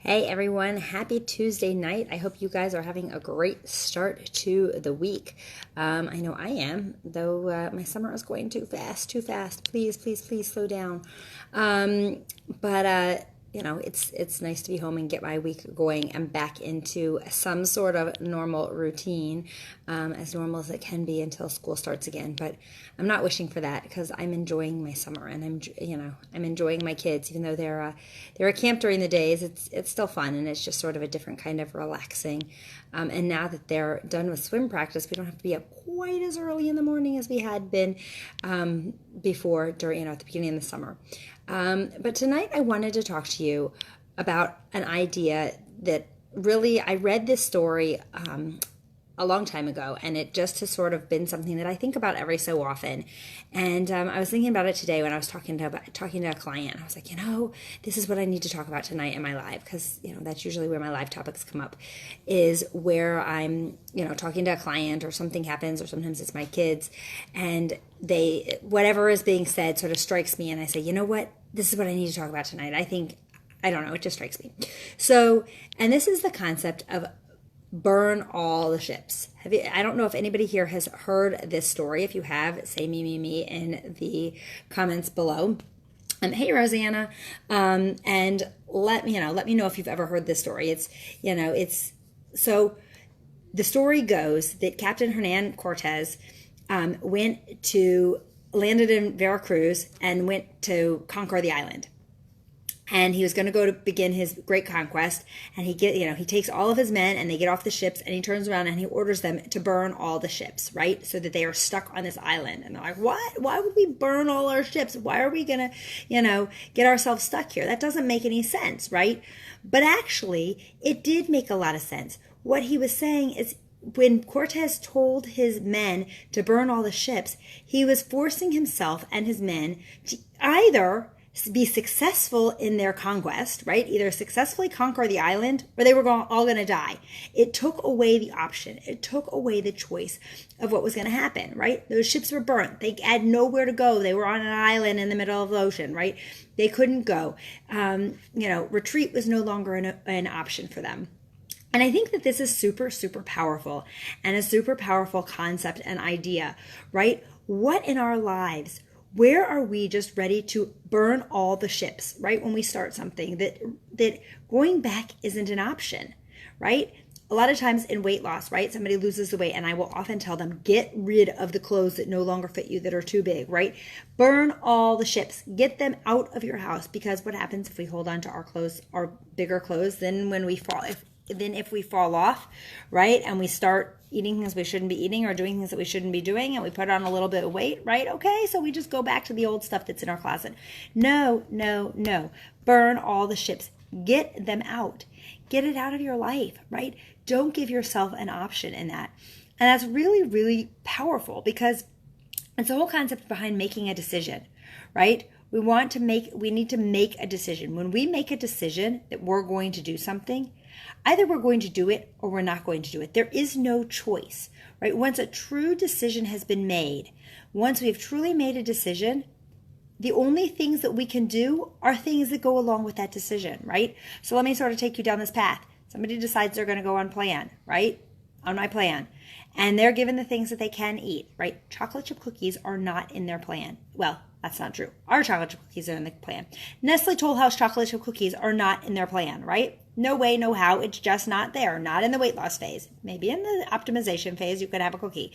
Hey everyone, happy Tuesday night. I hope you guys are having a great start to the week. I know I am, though my summer is going too fast, too fast. Please, please, please slow down. But it's nice to be home and get my week going and back into some sort of normal routine, as normal as it can be until school starts again. But I'm not wishing for that because I'm enjoying my summer and I'm enjoying my kids, even though they're at camp during the days. It's still fun and it's just sort of a different kind of relaxing. And now that they're done with swim practice, we don't have to be up quite as early in the morning as we had been before during at the beginning of the summer. But tonight I wanted to talk to you about an idea that really, I read this story a long time ago, and it just has sort of been something that I think about every so often. And I was thinking about it today when I was talking to a client. I was like, this is what I need to talk about tonight in my live, because that's usually where my live topics come up, is where I'm talking to a client or something happens, or sometimes it's my kids, and whatever is being said sort of strikes me, and I say, you know what, this is what I need to talk about tonight. I don't know, it just strikes me. So, and this is the concept of burn all the ships. I don't know if anybody here has heard this story. If you have, say me in the comments below. Hey Rosanna, and let me know if you've ever heard this story. So the story goes that Captain Hernan Cortez landed in Veracruz and went to conquer the island. And he was going to go to begin his great conquest, and he takes all of his men, and they get off the ships, and he turns around and he orders them to burn all the ships, right? So that they are stuck on this island. And they're like, what? Why would we burn all our ships? Why are we going to, get ourselves stuck here? That doesn't make any sense, right? But actually, it did make a lot of sense. What he was saying is, when Cortez told his men to burn all the ships, he was forcing himself and his men to either be successful in their conquest, right? Either successfully conquer the island, or they were all going to die. It took away the option. It took away the choice of what was going to happen, right? Those ships were burnt. They had nowhere to go. They were on an island in the middle of the ocean, right? They couldn't go. Retreat was no longer an option for them. And I think that this is super, super powerful, and a super powerful concept and idea, right? What in our lives, where are we just ready to burn all the ships, right? When we start something, that going back isn't an option, right? A lot of times in weight loss, right? Somebody loses the weight, and I will often tell them, get rid of the clothes that no longer fit you, that are too big, right? Burn all the ships, get them out of your house, because what happens if we hold on to our clothes, our bigger clothes, then when we fall, if we fall off, right? And we start eating things we shouldn't be eating, or doing things that we shouldn't be doing, and we put on a little bit of weight, right? Okay, so we just go back to the old stuff that's in our closet. No. Burn all the ships. Get them out. Get it out of your life, right? Don't give yourself an option in that. And that's really, really powerful, because it's the whole concept behind making a decision, right? We need to make a decision. When we make a decision that we're going to do something, either we're going to do it or we're not going to do it. There is no choice, right? Once a true decision has been made, once we've truly made a decision, the only things that we can do are things that go along with that decision, right? So let me sort of take you down this path. Somebody decides they're going to go on plan, right? On my plan. And they're given the things that they can eat, right? Chocolate chip cookies are not in their plan. Well, that's not true. Our chocolate chip cookies are in the plan. Nestle Toll House chocolate chip cookies are not in their plan, right? No way, no how. It's just not there. Not in the weight loss phase. Maybe in the optimization phase, you could have a cookie.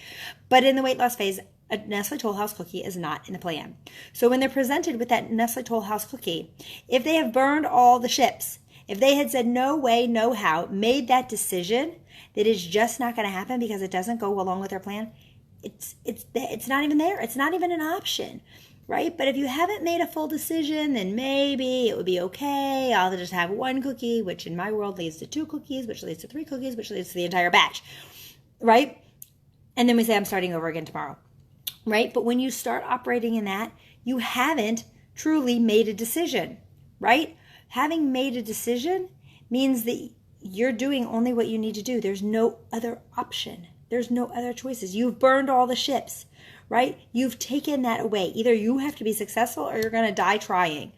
But in the weight loss phase, a Nestle Toll House cookie is not in the plan. So when they're presented with that Nestle Toll House cookie, if they have burned all the ships, if they had said no way, no how, made that decision that is just not going to happen because it doesn't go along with their plan, it's not even there. It's not even an option, right? But if you haven't made a full decision, then maybe it would be okay. I'll just have one cookie, which in my world leads to 2 cookies, which leads to 3 cookies, which leads to the entire batch, right? And then we say, I'm starting over again tomorrow, right? But when you start operating in that, you haven't truly made a decision, right? Having made a decision means that you're doing only what you need to do. There's no other option. There's no other choices. You've burned all the ships, right? You've taken that away. Either you have to be successful or you're going to die trying,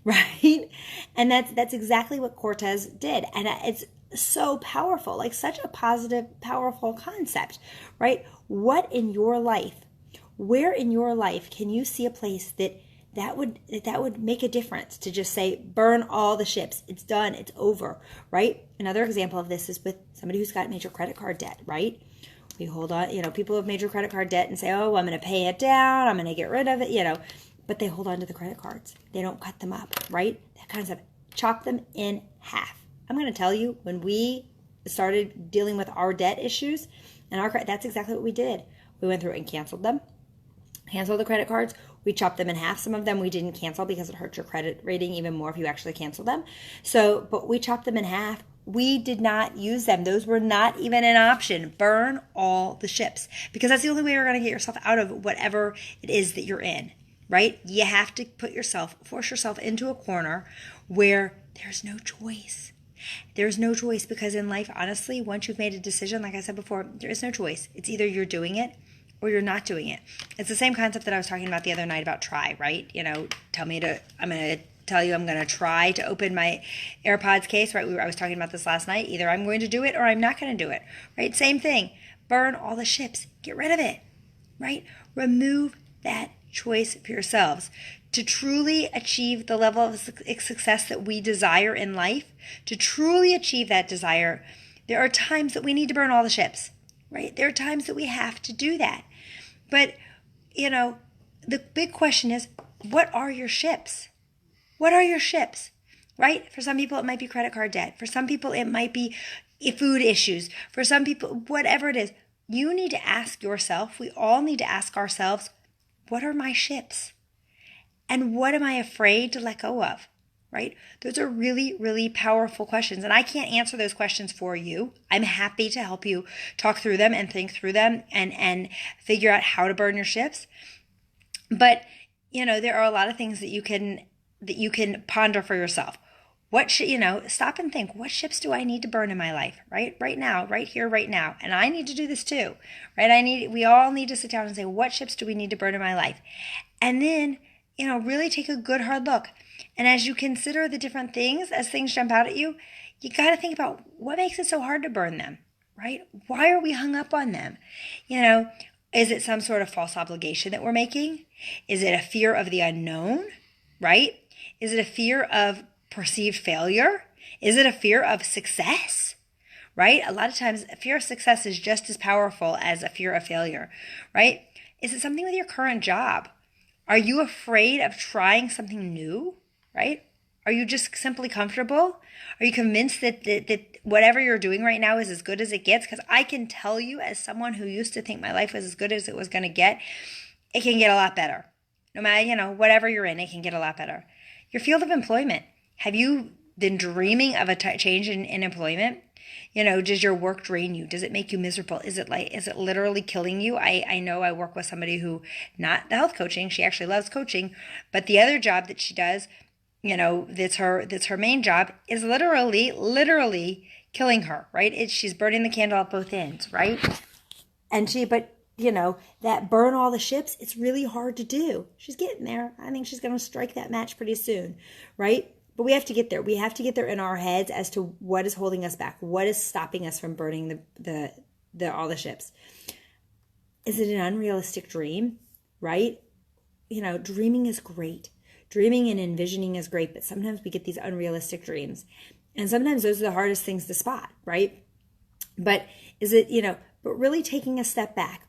right? And that's exactly what Cortez did. And it's so powerful, like such a positive, powerful concept, right? What in your life, where in your life can you see a place that would make a difference to just say, burn all the ships. It's done. It's over, right? Another example of this is with somebody who's got major credit card debt, right? We hold on, people have major credit card debt and say, oh, I'm going to pay it down. I'm going to get rid of it, but they hold on to the credit cards. They don't cut them up, right? That kind of chop them in half. I'm going to tell you, when we started dealing with our debt issues and that's exactly what we did. We went through and canceled them, canceled the credit cards. We chopped them in half. Some of them we didn't cancel because it hurts your credit rating even more if you actually cancel them. But we chopped them in half. We did not use them. Those were not even an option. Burn all the ships, because that's the only way you're going to get yourself out of whatever it is that you're in, right? You have to force yourself into a corner where there's no choice. There's no choice, because in life, honestly, once you've made a decision, like I said before, there is no choice. It's either you're doing it or you're not doing it. It's the same concept that I was talking about the other night about try, right? I'm going to tell you I'm going to try to open my AirPods case, right? I was talking about this last night. Either I'm going to do it or I'm not going to do it, right? Same thing. Burn all the ships. Get rid of it, right? Remove that choice for yourselves. To truly achieve the level of success that we desire in life, to truly achieve that desire, there are times that we need to burn all the ships, right? There are times that we have to do that. But, the big question is, what are your ships? What are your ships, right? For some people, it might be credit card debt. For some people, it might be food issues. For some people, whatever it is, you need to ask yourself, we all need to ask ourselves, what are my ships? And what am I afraid to let go of, right? Those are really, really powerful questions. And I can't answer those questions for you. I'm happy to help you talk through them and think through them and figure out how to burn your ships. But, there are a lot of things that you can ponder for yourself. Stop and think, what ships do I need to burn in my life, right? Right now, right here, right now. And I need to do this too, right? We all need to sit down and say, what ships do we need to burn in my life? And then, really take a good hard look. And as you consider the different things, as things jump out at you, you got to think about what makes it so hard to burn them, right? Why are we hung up on them? Is it some sort of false obligation that we're making? Is it a fear of the unknown, right? Is it a fear of perceived failure? Is it a fear of success, right? A lot of times, a fear of success is just as powerful as a fear of failure, right? Is it something with your current job? Are you afraid of trying something new, right? Are you just simply comfortable? Are you convinced that whatever you're doing right now is as good as it gets? Because I can tell you, as someone who used to think my life was as good as it was going to get, it can get a lot better. No matter, whatever you're in, it can get a lot better. Your field of employment. Have you been dreaming of a change in employment? Does your work drain you? Does it make you miserable? Is it literally killing you? I know I work with somebody who, not the health coaching, she actually loves coaching, but the other job that she does, that's her main job, is literally killing her, right? She's burning the candle at both ends, right? That burn all the ships, it's really hard to do. She's getting there. I think she's going to strike that match pretty soon, right? But we have to get there. We have to get there in our heads as to what is holding us back. What is stopping us from burning all the ships? Is it an unrealistic dream, right? Dreaming is great. Dreaming and envisioning is great, but sometimes we get these unrealistic dreams. And sometimes those are the hardest things to spot, right? But but really taking a step back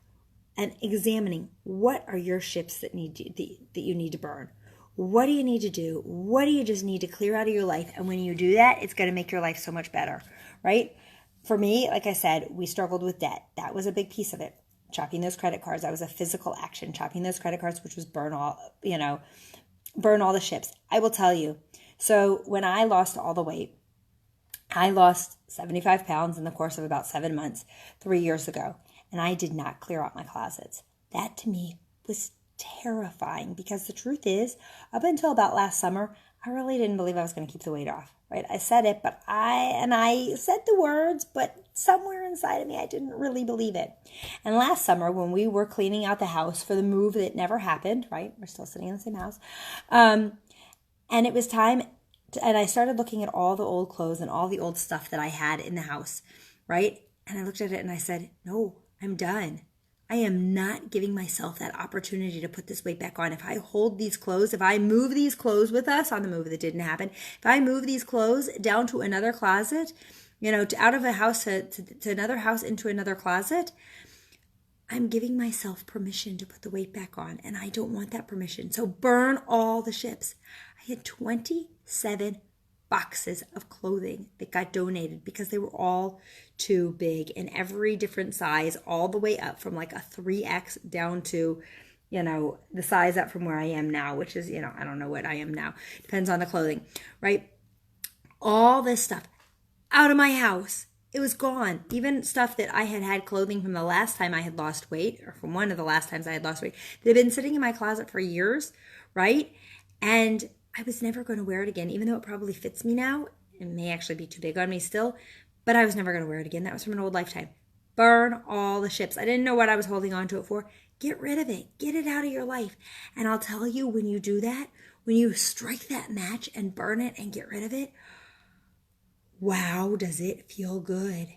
and examining, what are your ships that you need to burn? What do you need to do? What do you just need to clear out of your life? And when you do that, it's going to make your life so much better, right? For me, like I said, we struggled with debt. That was a big piece of it. Chopping those credit cards, that was a physical action. Chopping those credit cards, which was burn all the ships. I will tell you. So when I lost all the weight, I lost 75 pounds in the course of about 7 months, 3 years ago. And I did not clear out my closets. That to me was terrifying, because the truth is, up until about last summer, I really didn't believe I was going to keep the weight off, right? I said it, but I said the words, but somewhere inside of me, I didn't really believe it. And last summer, when we were cleaning out the house for the move that never happened, right? We're still sitting in the same house. And it was time and I started looking at all the old clothes and all the old stuff that I had in the house, right? And I looked at it and I said, no, I'm done. I am not giving myself that opportunity to put this weight back on. If I hold these clothes, if I move these clothes with us on the move that didn't happen, if I move these clothes down to another closet, out of a house to another house into another closet, I'm giving myself permission to put the weight back on, and I don't want that permission. So burn all the ships. I had 27 boxes of clothing that got donated because they were all too big in every different size, all the way up from like a 3X down to, the size up from where I am now, which is, I don't know what I am now. Depends on the clothing, right? All this stuff out of my house. It was gone. Even stuff that I had clothing from the last time I had lost weight, or from one of the last times I had lost weight, they've been sitting in my closet for years, right? And I was never going to wear it again, even though it probably fits me now. It may actually be too big on me still, but I was never going to wear it again. That was from an old lifetime. Burn all the ships. I didn't know what I was holding on to it for. Get rid of it. Get it out of your life. And I'll tell you, when you do that, when you strike that match and burn it and get rid of it, wow, does it feel good,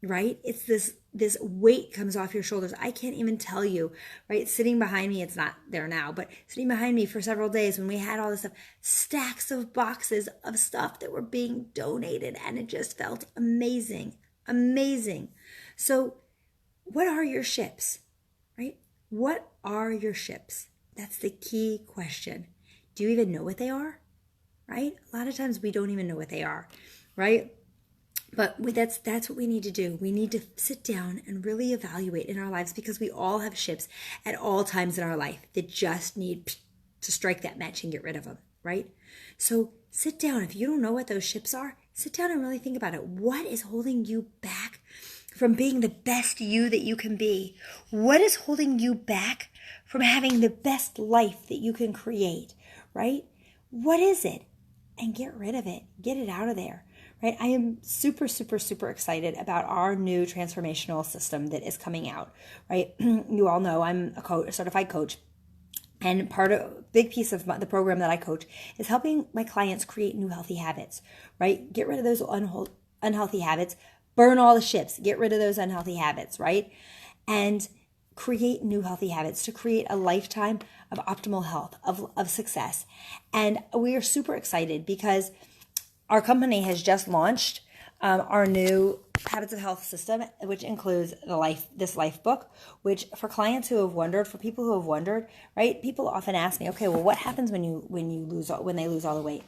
right? It's this weight comes off your shoulders. I can't even tell you, right? Sitting behind me, it's not there now, but sitting behind me for several days when we had all this stuff, stacks of boxes of stuff that were being donated, and it just felt amazing, amazing. So what are your ships, right? What are your ships? That's the key question. Do you even know what they are, right? A lot of times we don't even know what they are. Right? But that's what we need to do. We need to sit down and really evaluate in our lives, because we all have ships at all times in our life that just need to strike that match and get rid of them, right? So sit down. If you don't know what those ships are, sit down and really think about it. What is holding you back from being the best you that you can be? What is holding you back from having the best life that you can create, right? What is it? And get rid of it. Get it out of there. Right? I am super, super, super excited about our new transformational system that is coming out, right? You all know I'm a certified coach, and big piece of the program that I coach is helping my clients create new healthy habits, right? Get rid of those unhealthy habits, burn all the ships, get rid of those unhealthy habits, right? And create new healthy habits to create a lifetime of optimal health, of success. And we are super excited because our company has just launched our new Habits of Health system, which includes this life book, which for clients who have wondered, for people who have wondered, right? People often ask me, okay, well, what happens when they lose all the weight?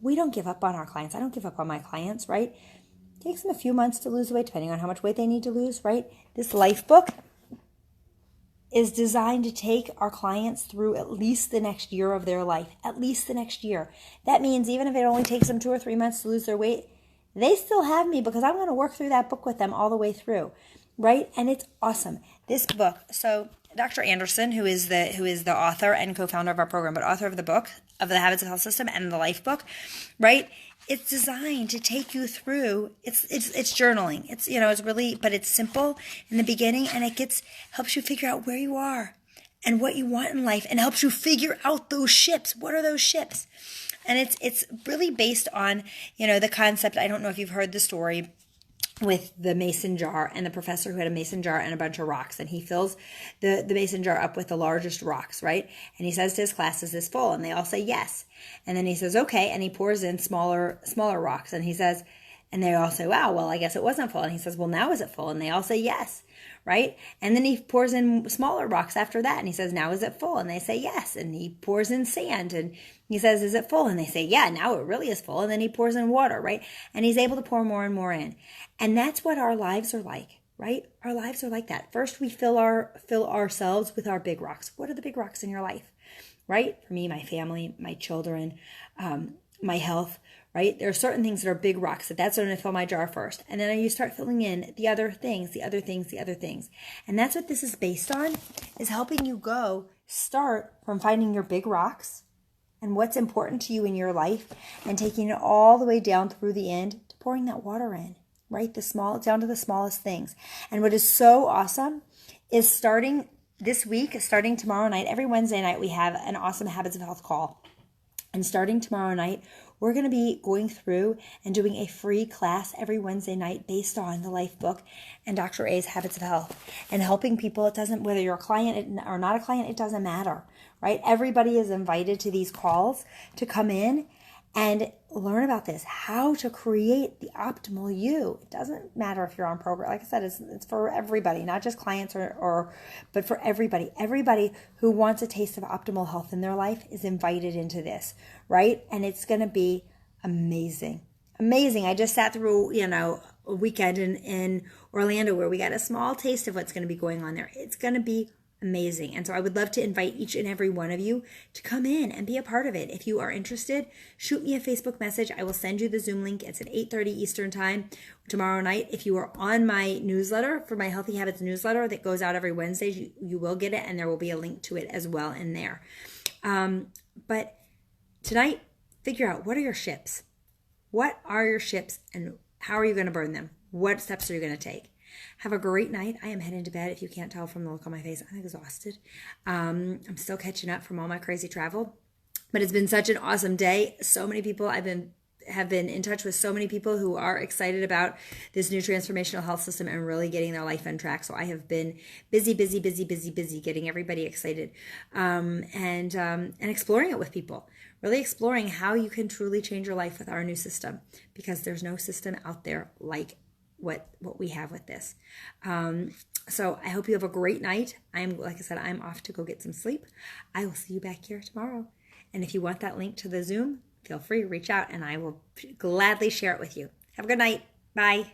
We don't give up on our clients. I don't give up on my clients, right? It takes them a few months to lose weight, depending on how much weight they need to lose, right? This life book is designed to take our clients through at least the next year of their life, at least the next year. That means even if it only takes them 2 or 3 months to lose their weight, they still have me, because I'm going to work through that book with them all the way through, right? And it's awesome. This book, so Dr. Anderson, who is the author and co-founder of our program, but author of the book, of the Habits of Health system and the life book, right? It's designed to take you through, it's journaling. It's really, but it's simple in the beginning, and it helps you figure out where you are and what you want in life, and helps you figure out those ships. What are those ships? And it's really based on, the concept. I don't know if you've heard the story with the mason jar and the professor who had a mason jar and a bunch of rocks, and he fills the mason jar up with the largest rocks, right? And he says to his class, is this full? And they all say yes. And then he says, okay, and he pours in smaller rocks, and he says, and they all say, wow, well, I guess it wasn't full. And he says, well, now is it full? And they all say yes, right? And then he pours in smaller rocks after that, and he says, now is it full? And they say yes. And he pours in sand, and he says, is it full? And they say, yeah, now it really is full. And then he pours in water, right? And he's able to pour more and more in. And that's what our lives are like, right? Our lives are like that. First, we fill ourselves with our big rocks. What are the big rocks in your life, right? For me, my family, my children, my health, right? There are certain things that are big rocks that's going to fill my jar first. And then you start filling in the other things. And that's what this is based on, is helping you start from finding your big rocks and what's important to you in your life, and taking it all the way down through the end to pouring that water in, right? Down to the smallest things. And what is so awesome is starting this week, starting tomorrow night, every Wednesday night, we have an awesome Habits of Health call. And starting tomorrow night, we're going to be going through and doing a free class every Wednesday night based on the Life Book and Dr. A's Habits of Health, and helping people. It doesn't, whether you're a client or not a client, it doesn't matter, right? Everybody is invited to these calls to come in and learn about this, how to create the optimal you. It doesn't matter if you're on program. Like I said, it's for everybody, not just clients but for everybody. Everybody who wants a taste of optimal health in their life is invited into this, right? And it's going to be amazing. Amazing. I just sat through, a weekend in Orlando where we got a small taste of what's going to be going on there. It's going to be amazing. And so I would love to invite each and every one of you to come in and be a part of it. If you are interested, shoot me a Facebook message. I will send you the Zoom link. It's at 8:30 Eastern time tomorrow night. If you are on my newsletter, for my Healthy Habits newsletter that goes out every Wednesday, you will get it, and there will be a link to it as well in there. But tonight, figure out, what are your ships? What are your ships, and how are you going to burn them? What steps are you going to take? Have a great night. I am heading to bed. If you can't tell from the look on my face, I'm exhausted. I'm still catching up from all my crazy travel, but it's been such an awesome day. So many people have been in touch with so many people who are excited about this new transformational health system and really getting their life on track. So I have been busy getting everybody excited, and exploring it with people, really exploring how you can truly change your life with our new system, because there's no system out there like what we have with this. So I hope you have a great night. Like I said, I'm off to go get some sleep. I will see you back here tomorrow. And if you want that link to the Zoom, feel free to reach out and I will gladly share it with you. Have a good night. Bye.